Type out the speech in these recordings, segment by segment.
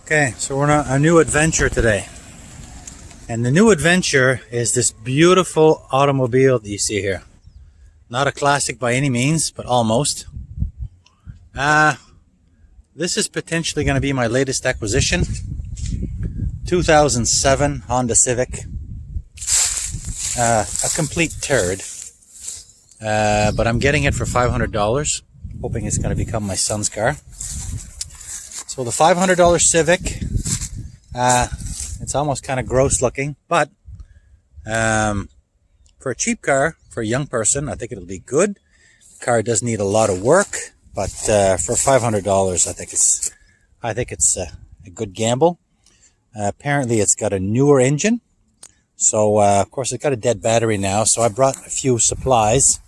Okay, so we're on a new adventure today. And the new adventure is this beautiful automobile that you see here. Not a classic by any means, but almost. This is potentially going to be my latest acquisition. 2007 Honda Civic. A complete turd. But I'm getting it for $500. Hoping it's going to become my son's car. So the $500 Civic, it's almost kind of gross looking, but for a cheap car, for a young person, I think it'll be good. The car does need a lot of work, but for $500, I think it's a good gamble. Apparently, it's got a newer engine, so of course it's got a dead battery now. So I brought a few supplies.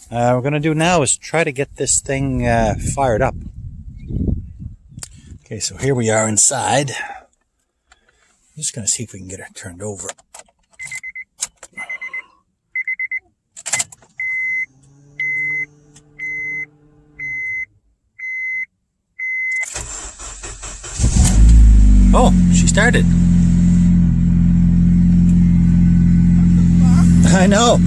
What we're gonna do now is try to get this thing fired up. Okay, so here we are inside. I'm just going to see if we can get her turned over. Oh, she started. I know.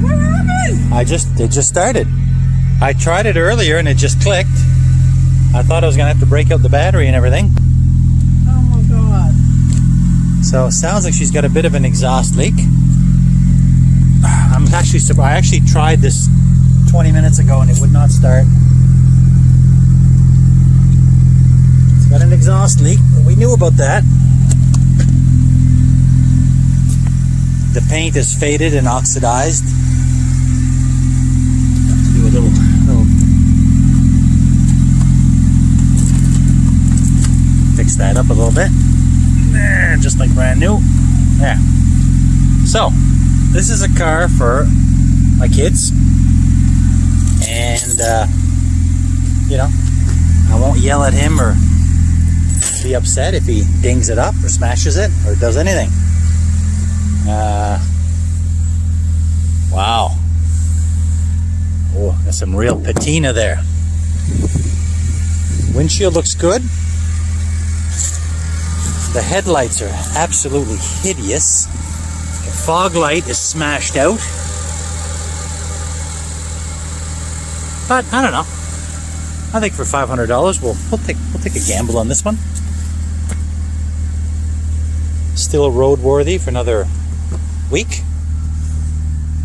What happened? It just started. I tried it earlier and it just clicked. I thought I was going to have to break out the battery and everything. Oh my god. So it sounds like she's got a bit of an exhaust leak. I'm actually surprised. I actually tried this 20 minutes ago and it would not start. It's got an exhaust leak. We knew about that. The paint is faded and oxidized. Do a little fix that up a little bit. There, just like brand new. There. So, this is a car for my kids. And, you know, I won't yell at him or be upset if he dings it up or smashes it or does anything. Wow. Oh, there's some real patina there. Windshield looks good. The headlights are absolutely hideous. The fog light is smashed out. But I don't know. I think for $500 we'll take a gamble on this one. Still roadworthy for another week.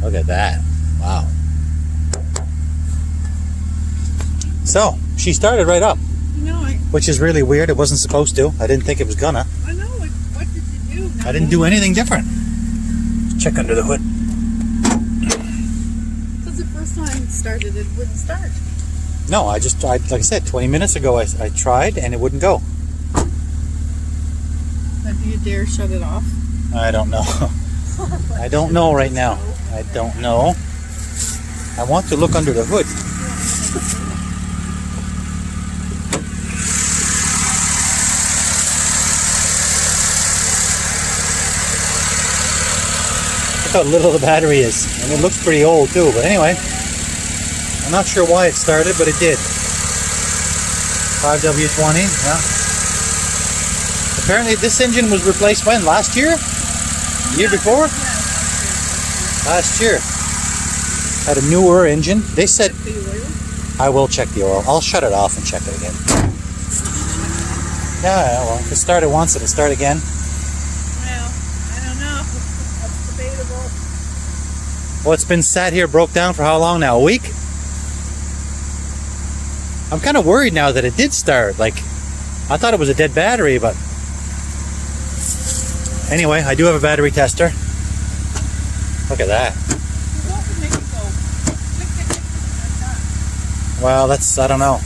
Look at that. Wow. So she started right up. Which is really weird. It wasn't supposed to. I didn't think it was gonna. I know. What did you do? I didn't do anything different. Check under the hood. Because the first time it started, it wouldn't start. No, like I said, 20 minutes ago I tried and it wouldn't go. Now, do you dare shut it off? I don't know. I don't know right now. I don't know. I want to look under the hood. Look how little the battery is, and it looks pretty old too, but anyway, I'm not sure why it started, but it did. 5W20, yeah. Apparently this engine was replaced when? Last year? Year before? Last year. Had a newer engine. They said, I will check the oil. I'll shut it off and check it again. Yeah, well, if it started once, it'll start again. Well, it's been sat here, broke down for how long now? A week? I'm kind of worried now that it did start. Like, I thought it was a dead battery, but anyway, I do have a battery tester. Look at that. Well, I don't know.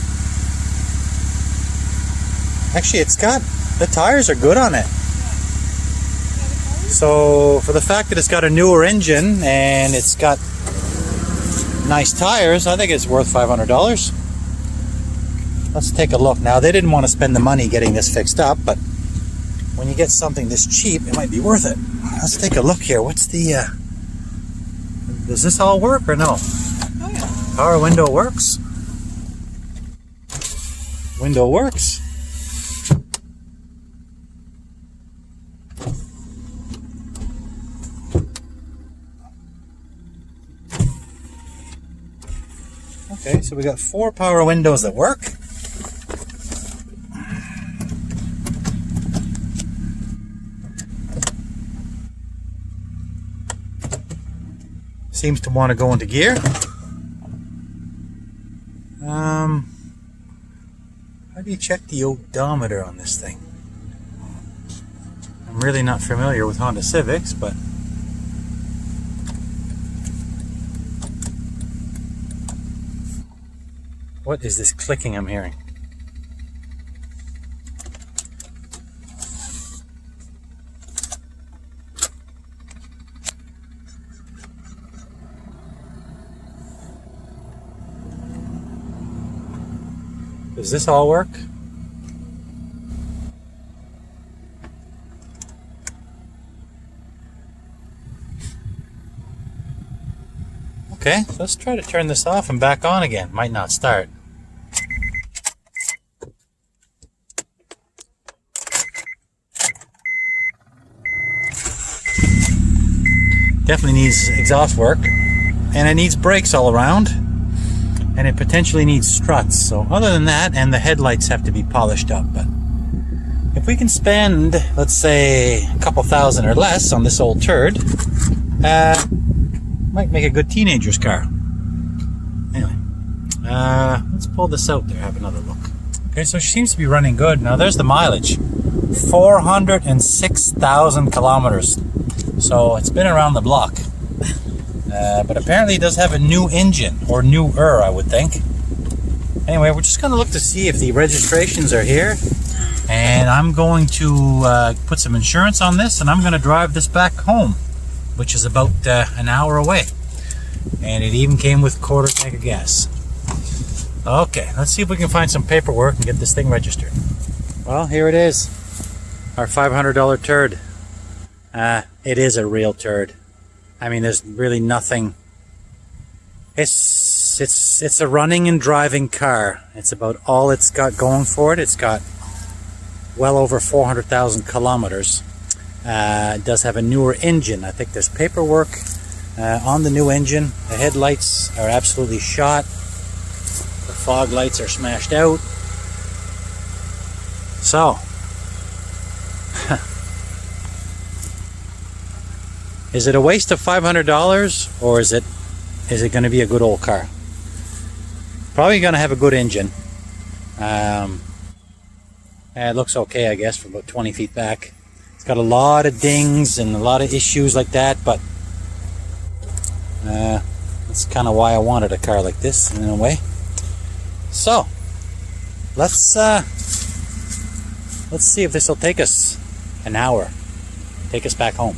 Actually, the tires are good on it. So for the fact that it's got a newer engine and it's got nice tires, I think it's worth $500. Let's take a look. Now, they didn't want to spend the money getting this fixed up, but when you get something this cheap, it might be worth it. Let's take a look here. What's the... does this all work or no? Oh, yeah. Power window works. Window works. Okay, so we got 4 power windows that work. Seems to want to go into gear. How do you check the odometer on this thing? I'm really not familiar with Honda Civics, but what is this clicking I'm hearing? Does this all work? Okay, so let's try to turn this off and back on again. Might not start. Definitely needs exhaust work, and it needs brakes all around, and it potentially needs struts. So other than that, and the headlights have to be polished up. But if we can spend, let's say, a couple thousand or less on this old turd, might make a good teenager's car. Anyway, let's pull this out there, have another look. Okay, so she seems to be running good. Now there's the mileage, 406,000 kilometers. So it's been around the block. But apparently it does have a new engine, or newer, I would think. Anyway, we're just going to look to see if the registrations are here. And I'm going to put some insurance on this, and I'm going to drive this back home, which is about an hour away. And it even came with quarter tank of gas. Okay, let's see if we can find some paperwork and get this thing registered. Well, here it is. Our $500 turd. It is a real turd. I mean, there's really nothing. It's a running and driving car. It's about all it's got going for it. It's got well over 400,000 kilometers. It does have a newer engine. I think there's paperwork on the new engine. The headlights are absolutely shot. The fog lights are smashed out. So, is it a waste of $500, or is it going to be a good old car? Probably going to have a good engine. It looks okay, I guess, from about 20 feet back. It's got a lot of dings and a lot of issues like that, but that's kind of why I wanted a car like this, in a way. So, let's see if this will take us an hour. Take us back home.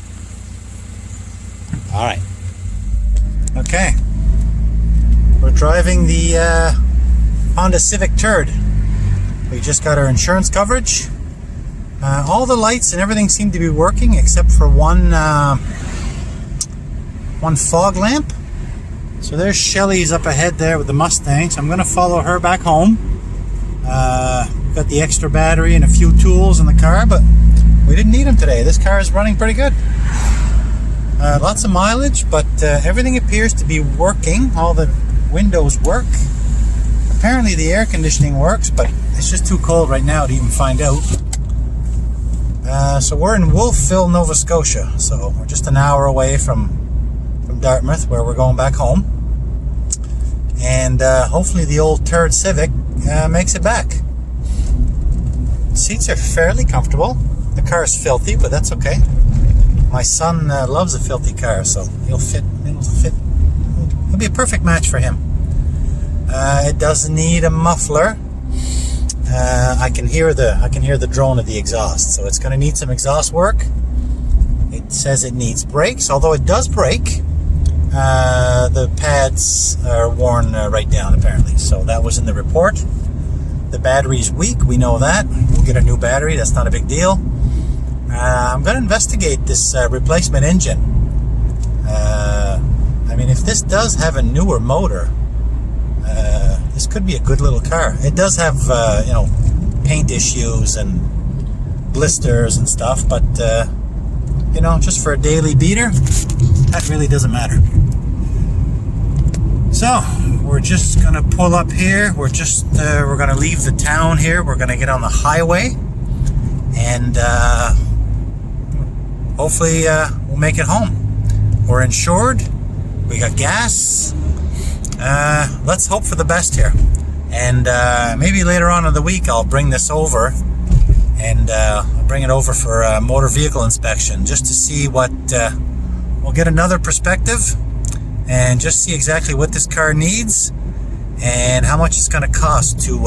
All right. Okay. We're driving the Honda Civic Turd. We just got our insurance coverage. All the lights and everything seem to be working except for one fog lamp. So there's Shelly's up ahead there with the Mustang. So I'm going to follow her back home. Got the extra battery and a few tools in the car, but we didn't need them today. This car is running pretty good. Lots of mileage, but everything appears to be working. All the windows work. Apparently the air conditioning works, but it's just too cold right now to even find out. So we're in Wolfville, Nova Scotia. So we're just an hour away from Dartmouth, where we're going back home. And hopefully the old turd Civic makes it back. Seats are fairly comfortable. The car is filthy, but that's okay. My son loves a filthy car, so it'll fit. It'll be a perfect match for him. It does need a muffler. I can hear the drone of the exhaust, so it's going to need some exhaust work. It says it needs brakes, although it does brake. The pads are worn right down, apparently. So that was in the report. The battery's weak, we know that. We'll get a new battery, that's not a big deal. I'm going to investigate this replacement engine. I mean, if this does have a newer motor, this could be a good little car. It does have, paint issues and blisters and stuff, but, just for a daily beater, that really doesn't matter. So, we're just gonna pull up here. We're gonna leave the town here. We're gonna get on the highway, and hopefully we'll make it home. We're insured. We got gas. Let's hope for the best here. And maybe later on in the week I'll bring this over, and I'll bring it over for a motor vehicle inspection, just to see what we'll get another perspective, and just see exactly what this car needs and how much it's going to cost to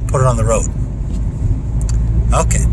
put it on the road. Okay.